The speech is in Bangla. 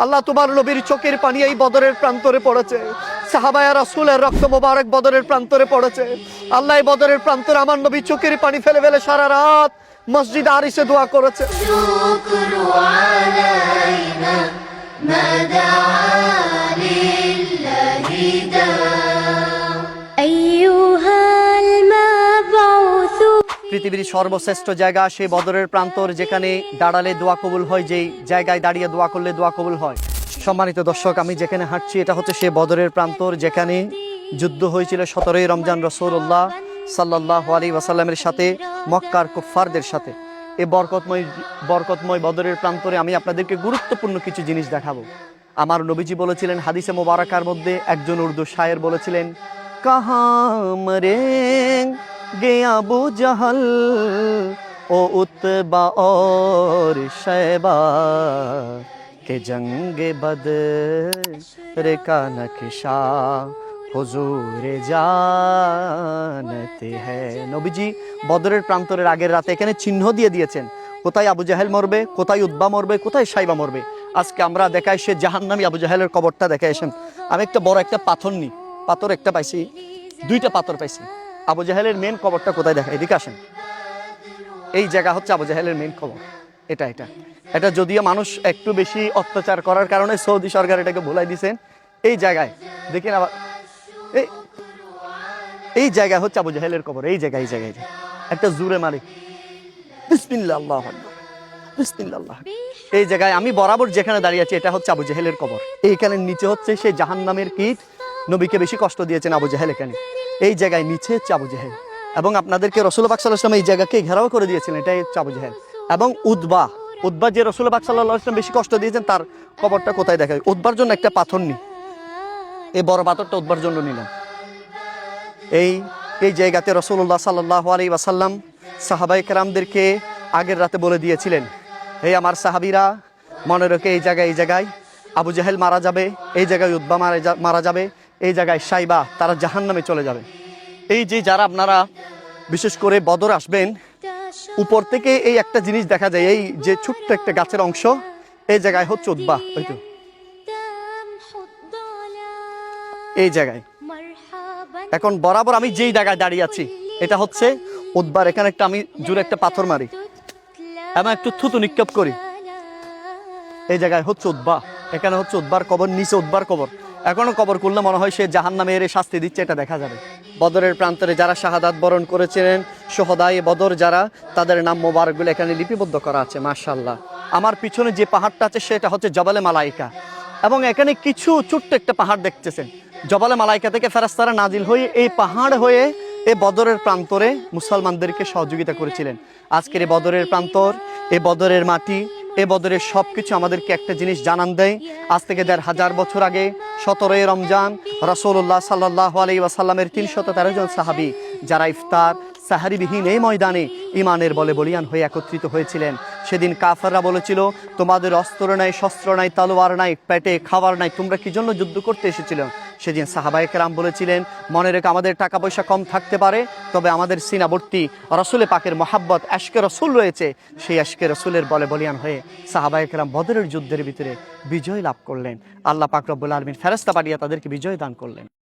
আল্লাহ তোমার নবীর চোখের পানি এই বদরের প্রান্তরে পড়েছে, সাহাবায়ে রাসূলের রক্ত মোবারক বদরের প্রান্তরে পড়েছে। আল্লাহ এই বদরের প্রান্তরে আমার নবী চোখের পানি ফেলে ফেলে সারা রাত মসজিদ আরিশে দোয়া করেছে। পৃথিবীর সর্বশ্রেষ্ঠ জায়গা সেই বদরের প্রান্তর, যেখানে দাঁড়ালে দোয়া কবুল হয়, যেই জায়গায় দাঁড়িয়ে দোয়া করলে দোয়া কবুল হয়। সম্মানিত দর্শক, আমি যেখানে হাঁটছি এটা হচ্ছে সেই বদরের প্রান্তর, যেখানে যুদ্ধ হয়েছিল 17ই রমজান রাসূলুল্লাহ সাল্লাল্লাহু আলাইহি ওয়াসাল্লামের সাথে মক্কার কুফফারদের সাথে। এই বরকতময় বদরের প্রান্তরে আমি আপনাদেরকে গুরুত্বপূর্ণ কিছু জিনিস দেখাবো। আমার নবীজি বলেছিলেন হাদিসে মোবারকার মধ্যে, একজন উর্দু শায়ের বলেছিলেন, কাহা মরেঙ্গে আবু জাহল ও উতবা और शैबा के जंगे बदर का नक्शा হুজুর জানতে হ্যায়। নবীজি বদরের প্রান্তরের আগের রাতে এখানে চিহ্ন দিয়ে দিয়েছেন, কোথায় আবু জাহেল মরবে, কোথায় উতবা মরবে, কোথায় সাইবা মরবে। আজকে আমরা দেখাই সে জাহান্নামী আবু জাহেলের কবরটা দেখাই আসেন। আমি একটা বড় একটা পাথর নিই, পাথর একটা পাইছি, দুইটা পাথর পাইছি। আবু জাহেলের মেন কবরটা কোথায় দেখাই, এদিকে আসেন। এই জায়গা হচ্ছে আবু জাহেলের মেন কবর। এটা এটা এটা যদিও মানুষ একটু বেশি অত্যাচার করার কারণে সৌদি সরকার এটাকে ভুলাই দিয়েছেন। এই জায়গায় দেখেন আবার এই জায়গায় হচ্ছে আবু জাহেলের কবর। এই জায়গায় একটা জুরে মারি, বিসমিল্লাহ আল্লাহু আকবার, বিসমিল্লাহ আল্লাহ। এই জায়গায় আমি বরাবর যেখানে দাঁড়িয়ে আছি এটা হচ্ছে আবু জাহেলের কবর। এইখানে নিচে হচ্ছে সেই জাহান্নামের কীট, নবীকে বেশি কষ্ট দিয়েছেন আবু জাহেল। এখানে এই জায়গায় নিচে হচ্ছে আবু জাহেল, এবং আপনাদেরকে রাসূলুল্লাহ পাক সাল্লাল্লাহু আলাইহি ওয়াসাল্লাম এই জায়গাকে ঘেরাও করে দিয়েছিলেন, এটাই হচ্ছে আবু জাহেল। এবং উতবা যে রাসূলুল্লাহ পাক সাল্লাল্লাহু আলাইহি ওয়াসাল্লাম বেশি কষ্ট দিয়েছেন, তার কবরটা কোথায় দেখায়। উতবার জন্য একটা পাথর নি, এই বড় পাথরটা উতবার জন্য নিলাম। এই জায়গাতে রাসূলুল্লাহ সাল্লাল্লাহু আলাইহি ওয়াসাল্লাম সাহাবায়ে কেরামদেরকে আগের রাতে বলে দিয়েছিলেন, হে আমার সাহাবীরা, মনে রেখে এই জায়গায় আবু জাহেল মারা যাবে, এই জায়গায় উতবা মারা যাবে, এই জায়গায় সাইবা, তারা জাহান্নামে চলে যাবে। এই যে যারা আপনারা বিশেষ করে বদর আসবেন, উপর থেকে এই একটা জিনিস দেখা যায়, এই যে ছোট্ট একটা গাছের অংশ, এই জায়গায় হচ্ছে উতবা। হয়তো এই জায়গায় এখন বরাবর আমি যেই জায়গায় দাঁড়িয়ে আছি এটা হচ্ছে উতবার। এখানে একটা আমি জোরে একটা পাথর মারি এবং একটু থুতু নিক্ষেপ করি, এই জায়গায় হচ্ছে উতবা। এখানে হচ্ছে উতবার কবর, নিচে উতবার কবর। এখনো কবর করলে মনে হয় সে জাহান্নামে এর শাস্তি দিচ্ছে, এটা দেখা যাবে। বদরের প্রান্তরে যারা শাহাদাত বরণ করেছিলেন, শুহাদায়ে বদর যারা, তাদের নাম মোবারকগুলো এখানে লিপিবদ্ধ করা আছে। মাশাআল্লাহ। আমার পিছনে যে পাহাড়টা আছে সেটা হচ্ছে জবালে মালাইকা, এবং এখানে কিছু ছোট্ট একটা পাহাড় দেখতেছেন। জবালে মালাইকা থেকে ফেরেশতারা নাজিল হয়ে এই পাহাড় হয়ে এই বদরের প্রান্তরে মুসলমানদেরকে সহযোগিতা করেছিলেন। আজকের এই বদরের প্রান্তর, এই বদরের মাটি, এ বদরের সব কিছু আমাদেরকে একটা জিনিস জানান দেয়। আজ থেকে ১৫০০ বছর আগে ১৭ই রমজান রাসূলুল্লাহ সাল্লাল্লাহু আলাইহি ওয়াসাল্লামের ৩১৩ জন সাহাবী যারা ইফতার সাহারিবিহীন এই ময়দানে ইমানের বলে বলিয়ান হয়ে একত্রিত হয়েছিলেন। সেদিন কাফেররা বলেছিল, তোমাদের অস্ত্র নাই, শস্ত্র নাই, তলোয়ার নাই, পেটে খাবার নাই, তোমরা কি জন্য যুদ্ধ করতে এসেছিল? সেদিন সাহাবায়ে কেরাম বলেছিলেন, মনে রেখে আমাদের টাকা পয়সা কম থাকতে পারে, তবে আমাদের সিনাবর্তী রাসূলে পাকের মহাব্বত আশকে রাসূল রয়েছে। সেই আশকে রাসূলের বলে বলিয়ান হয়ে সাহাবায়ে কেরাম বদরের যুদ্ধের ভিতরে বিজয় লাভ করলেন। আল্লাহ পাক রব্বুল আলামিন ফেরেশতা পাঠিয়ে তাদেরকে বিজয় দান করলেন।